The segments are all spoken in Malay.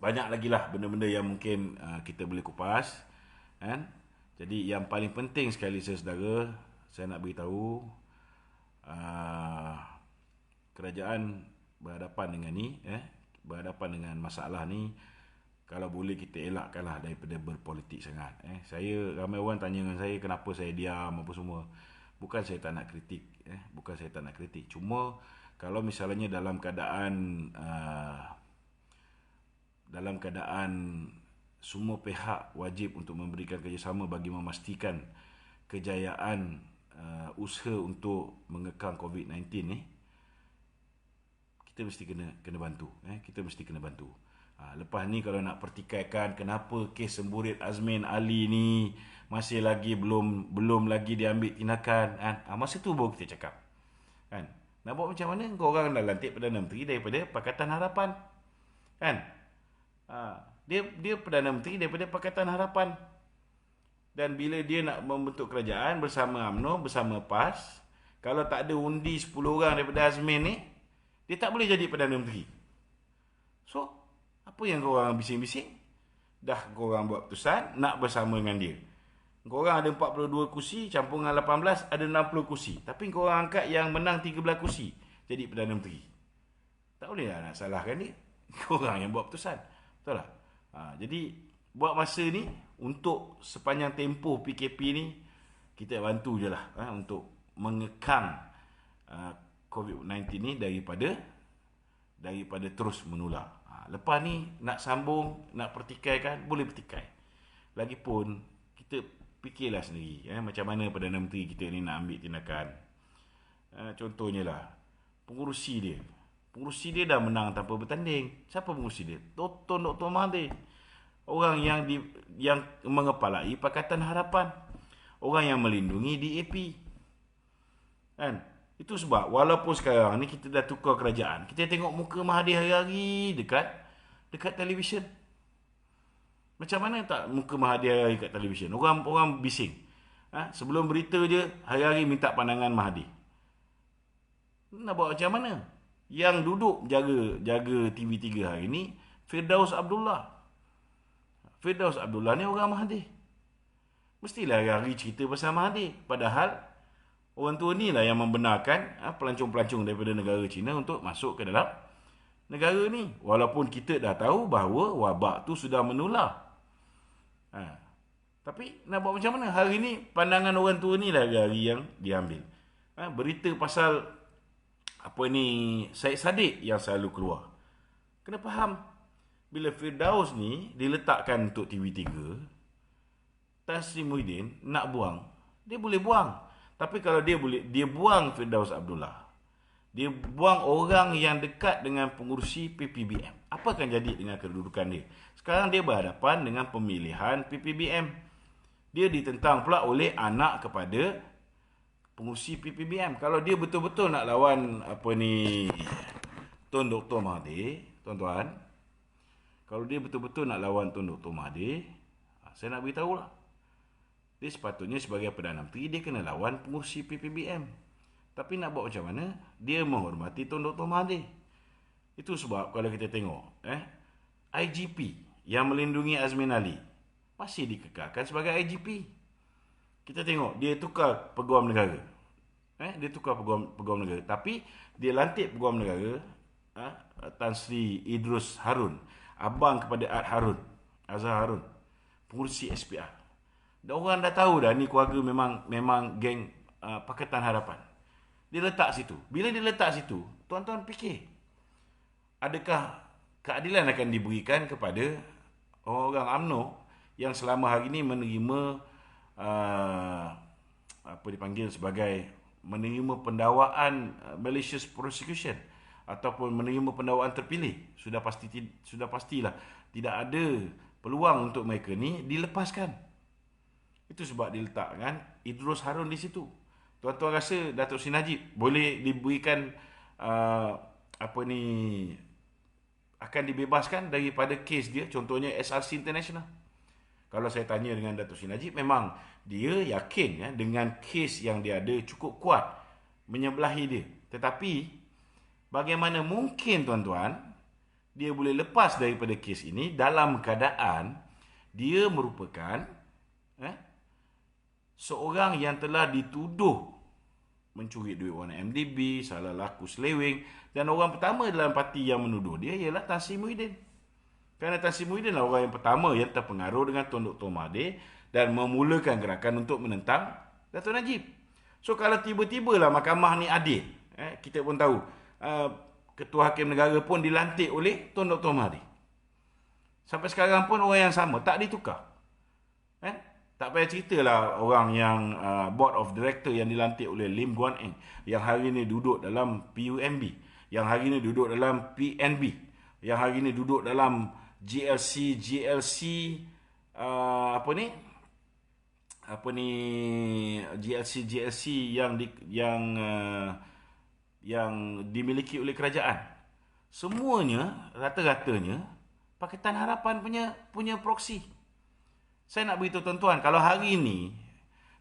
banyak lagi lah benda-benda yang mungkin kita boleh kupas, kan? Jadi yang paling penting sekali saudara, saya nak beritahu uh, kerajaan berhadapan dengan ni, berhadapan dengan masalah ni, kalau boleh kita elakkanlah daripada berpolitik sangat. Saya, ramai orang tanya dengan saya kenapa saya diam apa semua. Bukan saya tak nak kritik, bukan saya tak nak kritik. Cuma kalau misalnya dalam keadaan semua pihak wajib untuk memberikan kerjasama bagi memastikan kejayaan usaha untuk mengekang COVID-19 ni, kita mesti kena bantu. Kita mesti kena bantu. Lepas ni kalau nak pertikaikan kenapa kes semburit Azmin Ali ni masih lagi belum lagi diambil tindakan, masa tu baru kita cakap. Kan? Nak buat macam mana? Kau orang dah lantik Perdana Menteri daripada Pakatan Harapan. Kan? Dia Perdana Menteri daripada Pakatan Harapan. Dan bila dia nak membentuk kerajaan bersama UMNO, bersama PAS, kalau tak ada undi 10 orang daripada Azmin ni, dia tak boleh jadi Perdana Menteri. So, apa yang korang bising-bising? Dah korang buat keputusan nak bersama dengan dia. Korang ada 42 kursi, campur dengan 18, ada 60 kursi. Tapi korang angkat yang menang 13 kursi jadi Perdana Menteri. Tak boleh lah nak salahkan dia. Korang yang buat keputusan. Betul tak? Jadi, buat masa ni, untuk sepanjang tempoh PKP ni, kita bantu je lah untuk mengekang COVID-19 ni daripada terus menular. Lepas ni nak sambung, nak pertikaikan, boleh pertikai. Lagipun kita fikirlah sendiri macam mana Perdana Menteri kita ni nak ambil tindakan. Contohnya lah, pengurusi dia dah menang tanpa bertanding. Siapa pengurusi dia? Dr. Mahathir. Orang yang mengepalai Pakatan Harapan. Orang yang melindungi DAP. Kan? Itu sebab walaupun sekarang ni kita dah tukar kerajaan, kita tengok muka Mahathir hari-hari dekat televisyen. Macam mana tak muka Mahathir hari-hari kat televisyen? Orang bising. Sebelum berita je hari-hari minta pandangan Mahathir. Nak buat macam mana? Yang duduk jaga TV3 hari ni Firdaus Abdullah. Firdaus Abdullah ni orang Mahathir. Mestilah hari-hari cerita pasal Mahathir. Padahal orang tua ni lah yang membenarkan pelancong-pelancong daripada negara China untuk masuk ke dalam negara ni. Walaupun kita dah tahu bahawa wabak tu sudah menular. Tapi nak buat macam mana? Hari ni pandangan orang tua ni lah hari yang diambil. Berita pasal Syed Saddiq yang selalu keluar. Kena faham. Bila Firdaus ni diletakkan untuk TV3, Tan Sri Muhyiddin nak buang, dia boleh buang. Tapi kalau dia buang Firdaus Abdullah, dia buang orang yang dekat dengan pengurusi PPBM, apa akan jadi dengan kedudukan dia? Sekarang dia berhadapan dengan pemilihan PPBM. Dia ditentang pula oleh anak kepada pengurusi PPBM. Kalau dia betul-betul nak lawan Tun Dr. Mahathir, tuan-tuan, kalau dia betul-betul nak lawan Tun Dr. Mahathir, saya nak beritahu lah, dia sepatutnya sebagai Perdana Menteri, dia kena lawan pengurusi PPBM. Tapi nak buat macam mana? Dia menghormati Tun Dr. Mahathir. Itu sebab kalau kita tengok, IGP yang melindungi Azmin Ali masih dikekalkan sebagai IGP. Kita tengok, dia tukar Peguam Negara. Dia tukar Peguam Negara. Tapi dia lantik Peguam Negara, Tan Sri Idrus Harun, abang kepada Azhar Harun, pengurusi SPR. Dan orang dah tahu dah ni keluarga memang geng Pakatan Harapan. Dia letak situ. Bila dia letak situ, tuan-tuan fikir, adakah keadilan akan diberikan kepada orang UMNO yang selama hari ini menerima dipanggil sebagai menerima pendakwaan malicious prosecution ataupun menerima pendakwaan terpilih? Sudah pastilah tidak ada peluang untuk mereka ni dilepaskan. Itu sebab diletakkan Idrus Harun di situ. Tuan-tuan rasa Datuk Seri Najib boleh diberikan akan dibebaskan daripada kes dia, contohnya SRC International? Kalau saya tanya dengan Datuk Seri Najib, memang dia yakin dengan kes yang dia ada cukup kuat menyebelahi dia. Tetapi bagaimana mungkin tuan-tuan dia boleh lepas daripada kes ini dalam keadaan dia merupakan seorang yang telah dituduh mencuri duit warna MDB, salah laku seleweng, dan orang pertama dalam parti yang menuduh dia ialah Tan Sri Muhyiddin. Kerana Tan Sri Muhyiddin adalah orang yang pertama yang terpengaruh dengan Tun Dr. Mahathir dan memulakan gerakan untuk menentang Dato' Najib. So kalau tiba-tibalah mahkamah ni adil, kita pun tahu Ketua Hakim Negara pun dilantik oleh Tun Dr. Mahathir. Sampai sekarang pun orang yang sama, tak ditukar. Tak payah ceritalah orang yang Board of Director yang dilantik oleh Lim Guan Eng, yang hari ini duduk dalam PUMB, yang hari ini duduk dalam PNB, yang hari ini duduk dalam GLC GLC yang dimiliki oleh kerajaan. Semuanya rata-ratanya Pakatan Harapan punya proksi. Saya nak beritahu tuan-tuan, kalau hari ini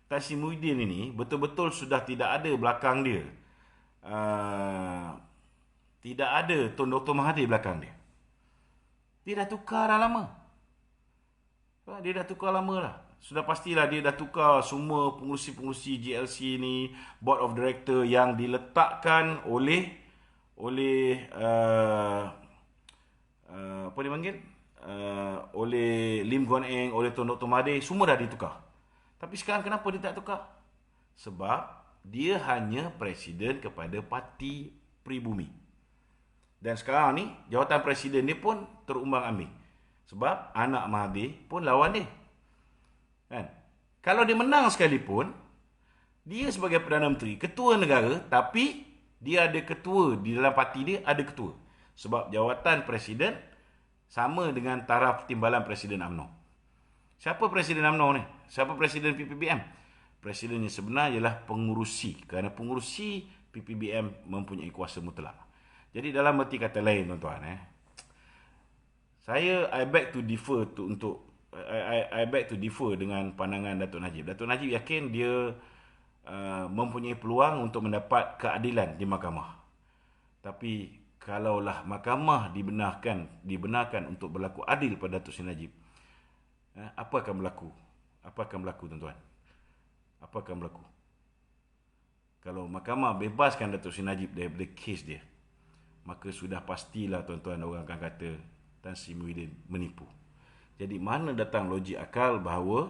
Tan Sri Muhyiddin ini betul-betul sudah tidak ada belakang dia, tidak ada Tun Dr. Mahathir belakang dia, dia dah tukar dah lama. Dia dah tukar lama lah. Sudah pastilah dia dah tukar semua pengurusi-pengurusi GLC ni, Board of Director yang diletakkan oleh apa dia panggil? Oleh Lim Guan Eng, oleh Tun Dr. Mahathir, semua dah ditukar. Tapi sekarang kenapa dia tak tukar? Sebab dia hanya presiden kepada parti Pribumi. Dan sekarang ni jawatan presiden dia pun terumbang-ambing. Sebab anak Mahathir pun lawan dia. Kan? Kalau dia menang sekalipun, dia sebagai Perdana Menteri, ketua negara, tapi dia ada ketua, di dalam parti dia ada ketua. Sebab jawatan presiden sama dengan taraf timbalan Presiden UMNO. Siapa Presiden UMNO ni? Siapa Presiden PPBM? Presiden yang sebenar ialah pengurusi. Kerana pengurusi PPBM mempunyai kuasa mutlak. Jadi dalam erti kata lain tuan-tuan, I beg to differ dengan pandangan Dato' Najib. Dato' Najib yakin dia mempunyai peluang untuk mendapat keadilan di mahkamah. Tapi kalaulah mahkamah dibenarkan untuk berlaku adil pada Dato' Seri Najib, apa akan berlaku? Apa akan berlaku tuan-tuan? Apa akan berlaku? Kalau mahkamah bebaskan Dato' Seri Najib daripada kes dia, maka sudah pastilah tuan-tuan orang akan kata Tan Sri Muhyiddin menipu. Jadi mana datang logik akal bahawa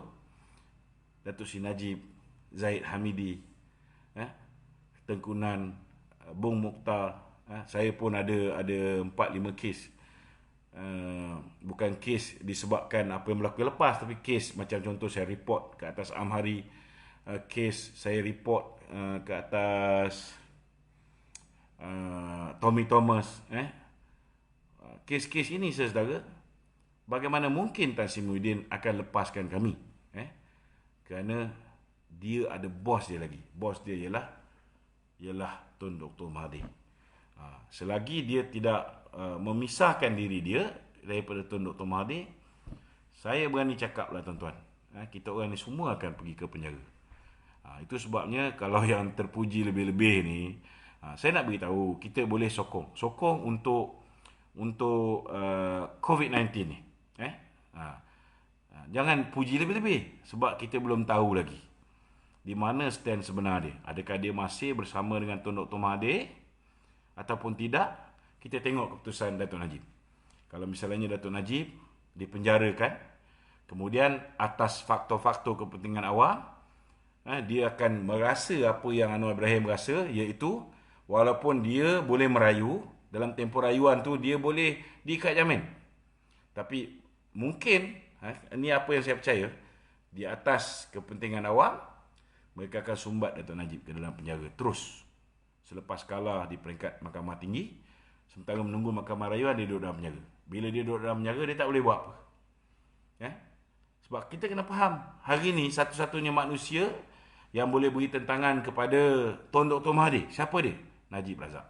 Dato' Seri Najib, Zahid Hamidi, Tengku Nan, Bung Mokhtar, saya pun ada 4-5 kes. Bukan kes disebabkan apa yang berlaku lepas, tapi kes macam contoh saya report ke atas Amhari, kes saya report ke atas Tommy Thomas. Kes-kes ini saudara, bagaimana mungkin Tan Sri Muhyiddin akan lepaskan kami? Kerana dia ada bos dia lagi. Bos dia ialah Tun Dr. Mahathir. Selagi dia tidak memisahkan diri dia daripada Tun Dr. Mahathir, saya berani cakap lah tuan-tuan, kita orang ni semua akan pergi ke penjara. Itu sebabnya kalau yang terpuji lebih-lebih ni, saya nak beritahu, kita boleh sokong untuk COVID-19 ni. Jangan puji lebih-lebih, sebab kita belum tahu lagi di mana stand sebenar dia. Adakah dia masih bersama dengan Tun Dr. Mahathir ataupun tidak? Kita tengok keputusan Dato' Najib. Kalau misalnya Dato' Najib dipenjarakan, kemudian atas faktor-faktor kepentingan awam, dia akan merasa apa yang Anwar Ibrahim rasa, iaitu walaupun dia boleh merayu, dalam tempoh rayuan tu dia boleh diikat jamin. Tapi mungkin, ini apa yang saya percaya, di atas kepentingan awam, mereka akan sumbat Dato' Najib ke dalam penjara terus. Selepas kalah di peringkat mahkamah tinggi, sementara menunggu mahkamah rayuan, dia duduk dalam penjara. Bila dia duduk dalam penjara, dia tak boleh buat apa. Sebab kita kena faham, hari ni satu-satunya manusia yang boleh beri tentangan kepada Tun Dr. Mahathir, siapa dia? Najib Razak.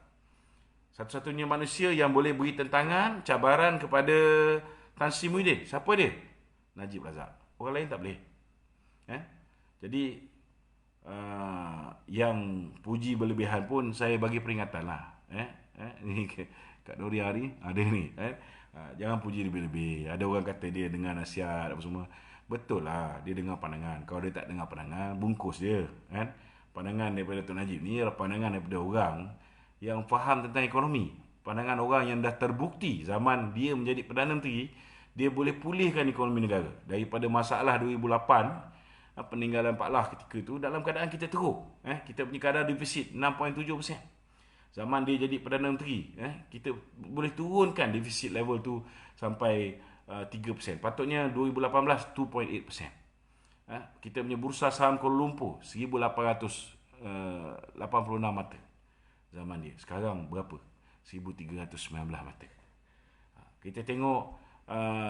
Satu-satunya manusia yang boleh beri tentangan, cabaran kepada Tan Sri Muhyiddin, siapa dia? Najib Razak. Orang lain tak boleh. Jadi yang puji berlebihan pun saya bagi peringatan lah. Kak Doria ni ada ni kan. Jangan puji lebih-lebih. Ada orang kata dia dengar nasihat apa semua. Betul lah, dia dengar pandangan. Kalau dia tak dengar pandangan, bungkus dia kan. Pandangan daripada Datuk Najib ni adalah pandangan daripada orang yang faham tentang ekonomi. Pandangan orang yang dah terbukti zaman dia menjadi Perdana Menteri, dia boleh pulihkan ekonomi negara daripada masalah 2008, peninggalan Pak Lah ketika itu, dalam keadaan kita teruk. Kita punya kadar defisit 6.7%. Zaman dia jadi Perdana Menteri, kita boleh turunkan defisit level tu sampai 3%. Patutnya 2018 2.8%. Kita punya bursa saham Kuala Lumpur 1886 mata zaman dia. Sekarang berapa? 1319 mata. Kita tengok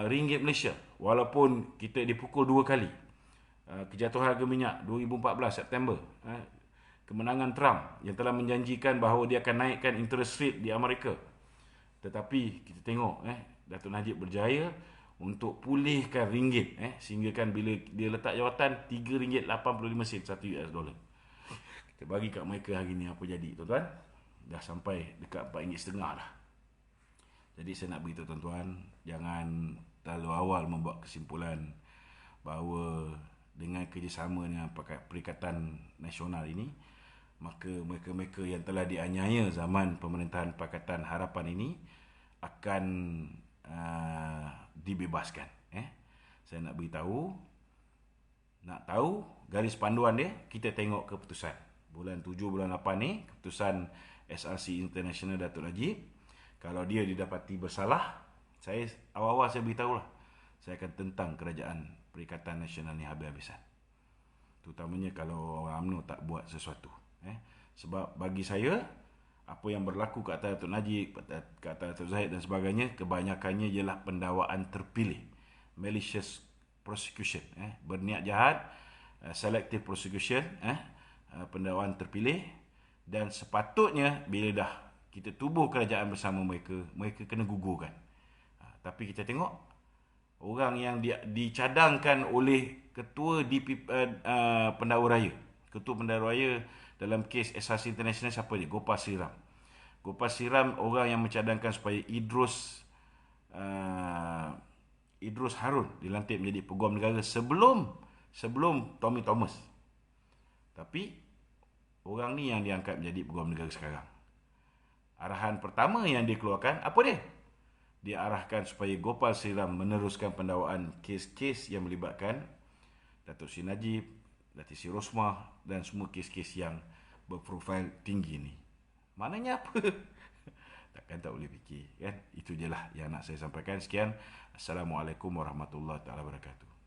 ringgit Malaysia, walaupun kita dipukul 2 kali. Kejatuhan harga minyak 2014 September, kemenangan Trump yang telah menjanjikan bahawa dia akan naikkan interest rate di Amerika. Tetapi kita tengok Datuk Najib berjaya untuk pulihkan ringgit, sehingga kan bila dia letak jawatan RM3.85 satu US dollar. Kita bagi kat mereka hari ni apa jadi, tuan-tuan? Dah sampai dekat RM4.5 dah. Jadi saya nak beritahu tuan-tuan, jangan terlalu awal membuat kesimpulan bahawa dengan kerjasama dengan Perikatan Nasional ini, maka mereka-mereka yang telah dianiaya zaman pemerintahan Pakatan Harapan ini akan dibebaskan. Saya nak beritahu, nak tahu garis panduan dia, kita tengok keputusan bulan 7 bulan 8 ni, keputusan SRC International Datuk Najib. Kalau dia didapati bersalah, saya awal-awal saya beritahulah, saya akan tentang kerajaan Perikatan Nasional ni habis-habisan. Terutamanya kalau orang UMNO tak buat sesuatu. Sebab bagi saya, apa yang berlaku kat atas Datuk Najib, kat atas Datuk Zahid dan sebagainya, kebanyakannya ialah pendakwaan terpilih, malicious prosecution, berniat jahat, selective prosecution, pendakwaan terpilih. Dan sepatutnya bila dah kita tubuh kerajaan bersama mereka, mereka kena gugurkan. Tapi kita tengok orang yang dicadangkan oleh ketua pendakwa raya, ketua pendakwa raya dalam kes SRC International, siapa dia? Gopal Siram. Gopal Siram orang yang mencadangkan supaya Idrus Harun dilantik menjadi Peguam Negara sebelum Tommy Thomas. Tapi orang ni yang diangkat menjadi Peguam Negara sekarang. Arahan pertama yang dia keluarkan, apa dia? Dia arahkan supaya Gopal Siram meneruskan pendakwaan kes-kes yang melibatkan Datuk Seri Najib, Datuk Seri Rosmah dan semua kes-kes yang berprofil tinggi ni. Maknanya apa? Takkan tak boleh fikir, kan? Itu je lah yang nak saya sampaikan. Sekian. Assalamualaikum warahmatullahi wabarakatuh.